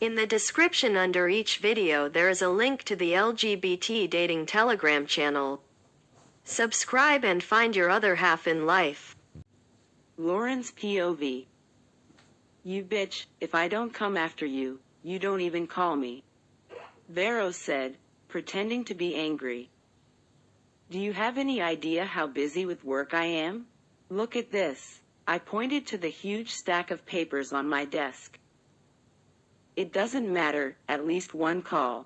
In the description under each video there is a link to the LGBT dating Telegram channel. Subscribe and find your other half in life. Lauren's POV. You bitch, if I don't come after you, you don't even call me. Vero said, pretending to be angry. Do you have any idea how busy with work I am? Look at this. I pointed to the huge stack of papers on my desk. It doesn't matter, at least one call.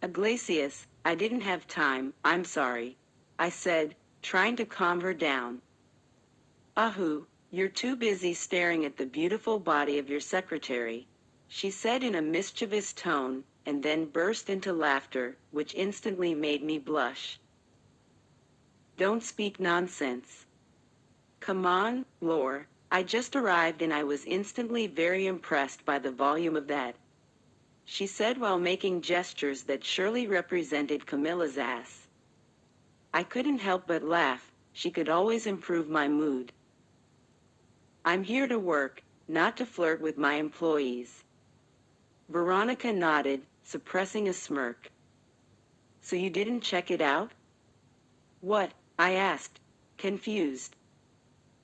Iglesias, I didn't have time, I'm sorry, I said, trying to calm her down. Ahu, you're too busy staring at the beautiful body of your secretary, she said in a mischievous tone, and then burst into laughter, which instantly made me blush. Don't speak nonsense. Come on, Lore, I just arrived and I was instantly very impressed by the volume of that, she said while making gestures that surely represented Camilla's ass. I couldn't help but laugh, she could always improve my mood. I'm here to work, not to flirt with my employees. Veronica nodded, suppressing a smirk. So you didn't check it out? What? I asked, confused.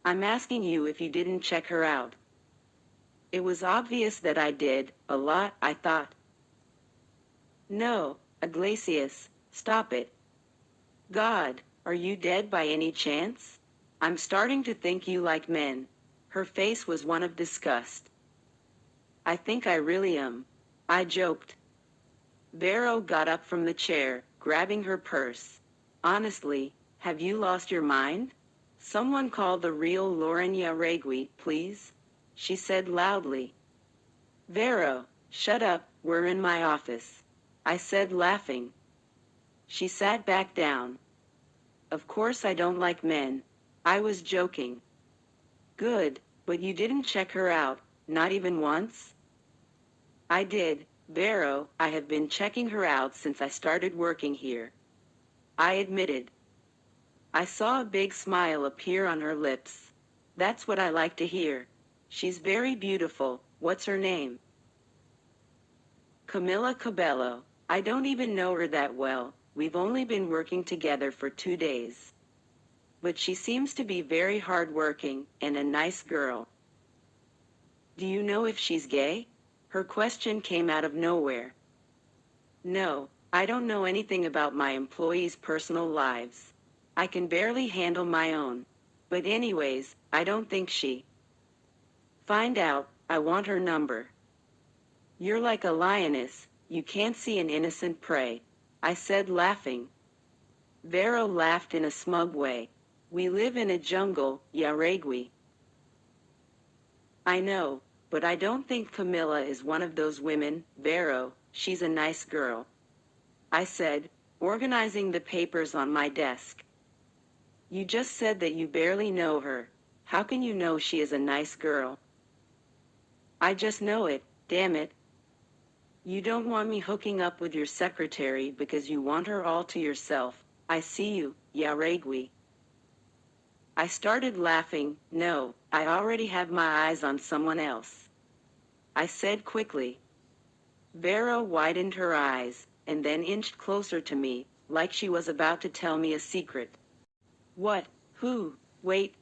I'm asking you if you didn't check her out. It was obvious that I did, a lot, I thought. No, Iglesias, stop it. God, are you dead by any chance? I'm starting to think you like men. Her face was one of disgust. I think I really am, I joked. Vero got up from the chair, grabbing her purse. Honestly, have you lost your mind? Someone call the real Lauren Yaregui, please, she said loudly. Vero, shut up, we're in my office, I said laughing. She sat back down. Of course I don't like men. I was joking. Good, but you didn't check her out, not even once? I did, Vero, I have been checking her out since I started working here, I admitted. I saw a big smile appear on her lips. That's what I like to hear. She's very beautiful. What's her name? Camila Cabello. I don't even know her that well. We've only been working together for 2 days. But she seems to be very hardworking and a nice girl. Do you know if she's gay? Her question came out of nowhere. No, I don't know anything about my employees' personal lives. I can barely handle my own. But anyways, I don't think she. Find out, I want her number. You're like a lioness, you can't see an innocent prey, I said laughing. Vero laughed in a smug way. We live in a jungle, Yaregui. I know, but I don't think Camilla is one of those women, Vero, she's a nice girl, I said, organizing the papers on my desk. You just said that you barely know her. How can you know she is a nice girl? I just know it, damn it. You don't want me hooking up with your secretary because you want her all to yourself. I see you, Yaregui. I started laughing. No, I already have my eyes on someone else, I said quickly. Vero widened her eyes, and then inched closer to me, like she was about to tell me a secret. What? Who? Wait.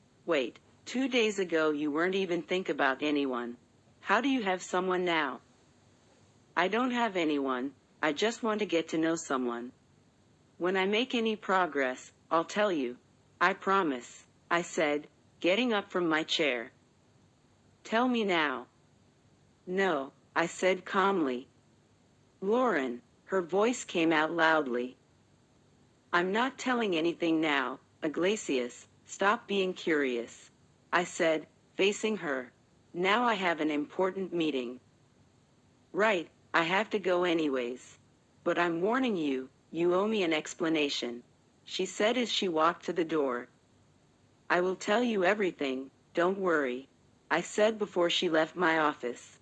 2 days ago you weren't even think about anyone. How do you have someone now? I don't have anyone, I just want to get to know someone. When I make any progress, I'll tell you. I promise, I said, getting up from my chair. Tell me now. No, I said calmly. Lauren, her voice came out loudly. I'm not telling anything now, Iglesias, stop being curious, I said, facing her. Now I have an important meeting. Right, I have to go anyways. But I'm warning you, you owe me an explanation, she said as she walked to the door. I will tell you everything, don't worry, I said before she left my office.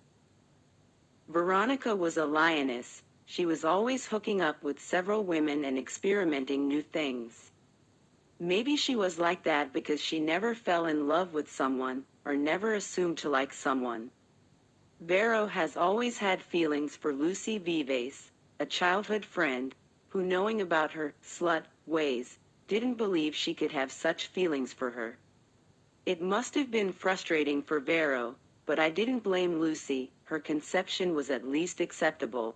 Veronica was a lioness. She was always hooking up with several women and experimenting new things. Maybe she was like that because she never fell in love with someone, or never assumed to like someone. Vero has always had feelings for Lucy Vives, a childhood friend, who, knowing about her slut ways, didn't believe she could have such feelings for her. It must have been frustrating for Vero, but I didn't blame Lucy. Her conception was at least acceptable.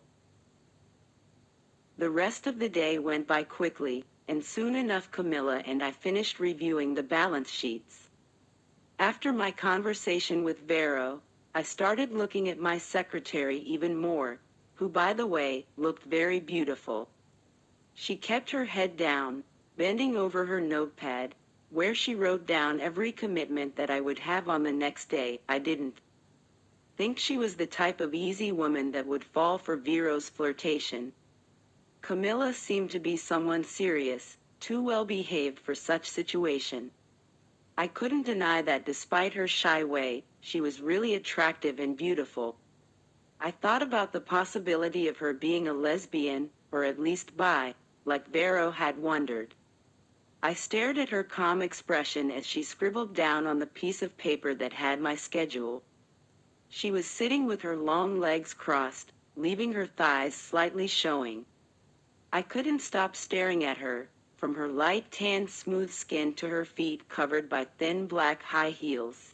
The rest of the day went by quickly, and soon enough Camilla and I finished reviewing the balance sheets. After my conversation with Vero, I started looking at my secretary even more, who, by the way, looked very beautiful. She kept her head down, bending over her notepad, where she wrote down every commitment that I would have on the next day. I didn't think she was the type of easy woman that would fall for Vero's flirtation. Camilla seemed to be someone serious, too well behaved for such situation. I couldn't deny that despite her shy way, she was really attractive and beautiful. I thought about the possibility of her being a lesbian, or at least bi, like Vero had wondered. I stared at her calm expression as she scribbled down on the piece of paper that had my schedule. She was sitting with her long legs crossed, leaving her thighs slightly showing. I couldn't stop staring at her, from her light tan smooth skin to her feet covered by thin black high heels.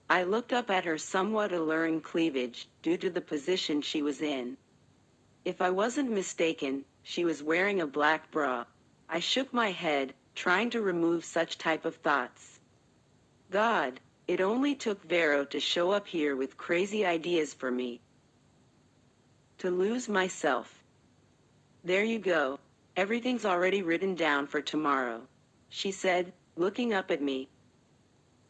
I looked up at her somewhat alluring cleavage, due to the position she was in. If I wasn't mistaken, she was wearing a black bra. I shook my head, trying to remove such type of thoughts. God, it only took Vero to show up here with crazy ideas for me to lose myself. There you go. Everything's already written down for tomorrow, she said, looking up at me.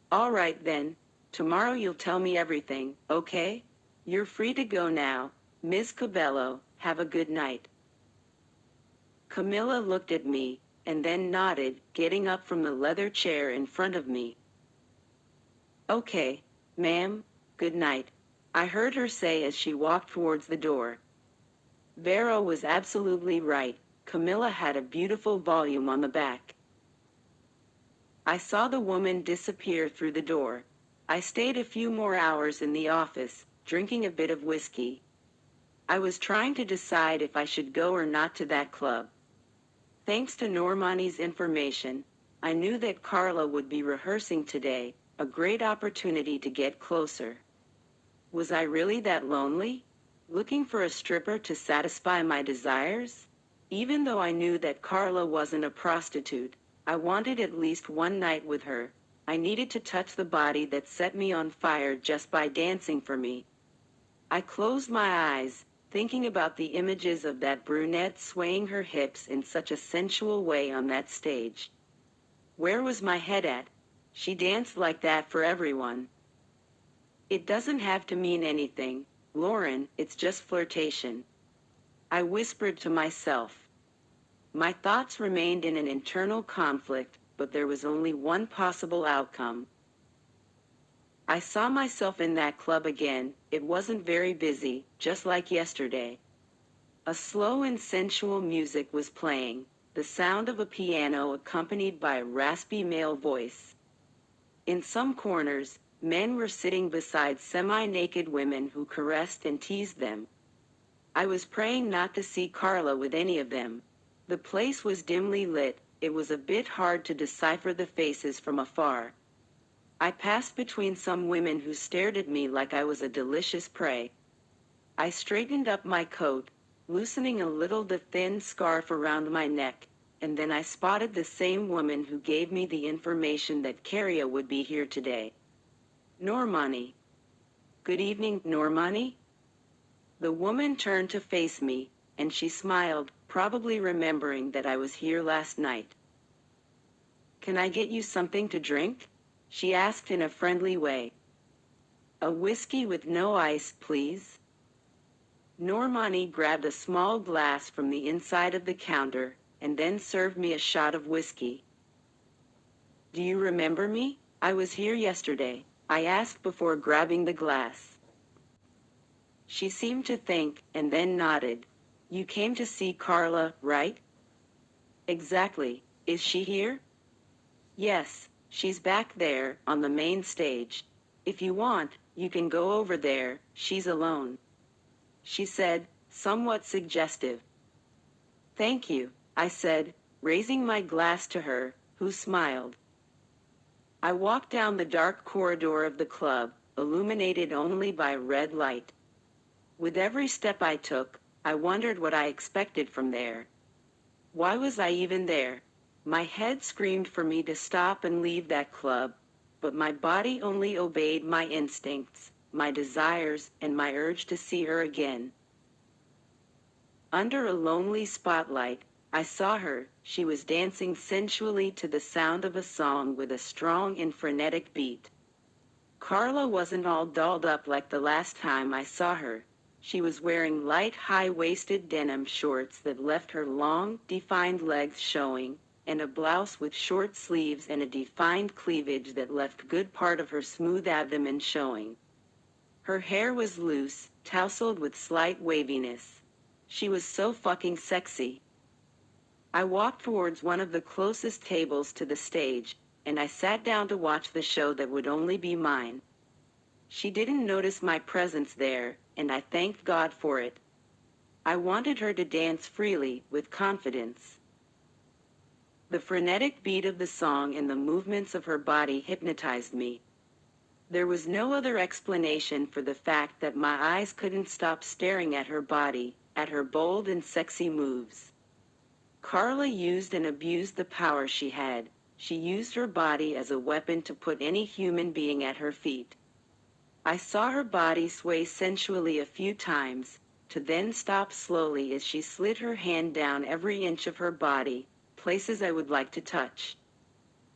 All right then, tomorrow you'll tell me everything, okay? You're free to go now, Ms. Cabello. Have a good night. Camilla looked at me, and then nodded, getting up from the leather chair in front of me. Okay, ma'am, good night, I heard her say as she walked towards the door. Vero was absolutely right. Camilla had a beautiful volume on the back. I saw the woman disappear through the door. I stayed a few more hours in the office, drinking a bit of whiskey. I was trying to decide if I should go or not to that club. Thanks to Normani's information, I knew that Carla would be rehearsing today, a great opportunity to get closer. Was I really that lonely? Looking for a stripper to satisfy my desires? Even though I knew that Carla wasn't a prostitute, I wanted at least one night with her. I needed to touch the body that set me on fire just by dancing for me. I closed my eyes, thinking about the images of that brunette swaying her hips in such a sensual way on that stage. Where was my head at? She danced like that for everyone. It doesn't have to mean anything, Lauren, it's just flirtation, I whispered to myself. My thoughts remained in an internal conflict, but there was only one possible outcome. I saw myself in that club again. It wasn't very busy, just like yesterday. A slow and sensual music was playing, the sound of a piano accompanied by a raspy male voice. In some corners, men were sitting beside semi-naked women who caressed and teased them. I was praying not to see Carla with any of them. The place was dimly lit. It was a bit hard to decipher the faces from afar. I passed between some women who stared at me like I was a delicious prey. I straightened up my coat, loosening a little the thin scarf around my neck, and then I spotted the same woman who gave me the information that Carria would be here today. Normani. Good evening, Normani. The woman turned to face me, and she smiled, probably remembering that I was here last night. Can I get you something to drink? She asked in a friendly way. A whiskey with no ice, please. Normani grabbed a small glass from the inside of the counter, and then served me a shot of whiskey. Do you remember me? I was here yesterday, I asked before grabbing the glass. She seemed to think, and then nodded. You came to see Carla, right? Exactly. Is she here? Yes, she's back there, on the main stage. "If you want, you can go over there, she's alone," she said, somewhat suggestive. "Thank you," I said, raising my glass to her, who smiled. I walked down the dark corridor of the club, illuminated only by red light. With every step I took, I wondered what I expected from there. Why was I even there? My head screamed for me to stop and leave that club, but my body only obeyed my instincts, my desires, and my urge to see her again. Under a lonely spotlight, I saw her. She was dancing sensually to the sound of a song with a strong and frenetic beat. Carla wasn't all dolled up like the last time I saw her. She was wearing light, high-waisted denim shorts that left her long, defined legs showing, and a blouse with short sleeves and a defined cleavage that left good part of her smooth abdomen showing. Her hair was loose, tousled with slight waviness. She was so fucking sexy. I walked towards one of the closest tables to the stage, and I sat down to watch the show that would only be mine. She didn't notice my presence there, and I thanked God for it. I wanted her to dance freely, with confidence. The frenetic beat of the song and the movements of her body hypnotized me. There was no other explanation for the fact that my eyes couldn't stop staring at her body, at her bold and sexy moves. Carla used and abused the power she had. She used her body as a weapon to put any human being at her feet. I saw her body sway sensually a few times, to then stop slowly as she slid her hand down every inch of her body, places I would like to touch.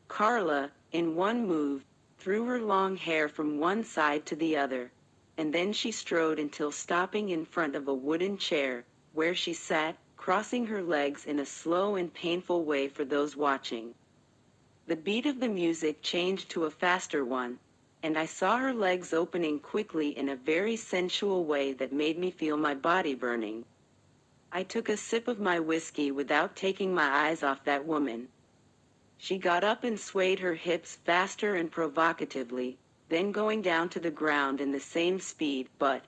Carla, in one move, threw her long hair from one side to the other, and then she strode until stopping in front of a wooden chair, where she sat, crossing her legs in a slow and painful way for those watching. The beat of the music changed to a faster one, and I saw her legs opening quickly in a very sensual way that made me feel my body burning. I took a sip of my whiskey without taking my eyes off that woman. She got up and swayed her hips faster and provocatively, then going down to the ground in the same speed, but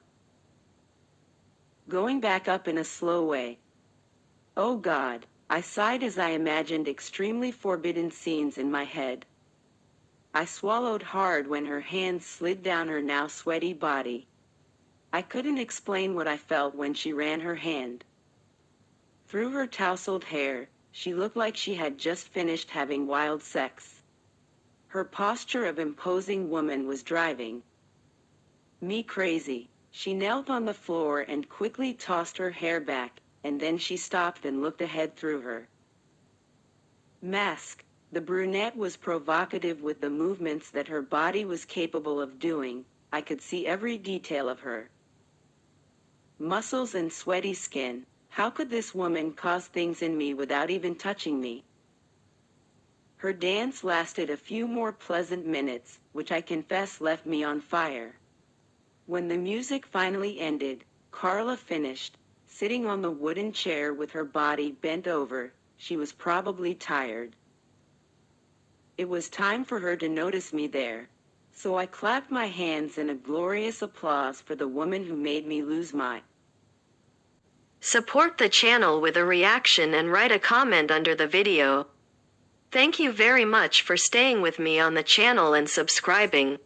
going back up in a slow way. Oh God, I sighed as I imagined extremely forbidden scenes in my head. I swallowed hard when her hands slid down her now sweaty body. I couldn't explain what I felt when she ran her hand through her tousled hair. She looked like she had just finished having wild sex. Her posture of imposing woman was driving me crazy. She knelt on the floor and quickly tossed her hair back, and then she stopped and looked ahead through her mask. The brunette was provocative with the movements that her body was capable of doing. I could see every detail of her muscles and sweaty skin. How could this woman cause things in me without even touching me? Her dance lasted a few more pleasant minutes, which I confess left me on fire. When the music finally ended, Carla finished, sitting on the wooden chair with her body bent over. She was probably tired. It was time for her to notice me there. So I clapped my hands in a glorious applause for the woman who made me lose my. Support the channel with a reaction and write a comment under the video. Thank you very much for staying with me on the channel and subscribing.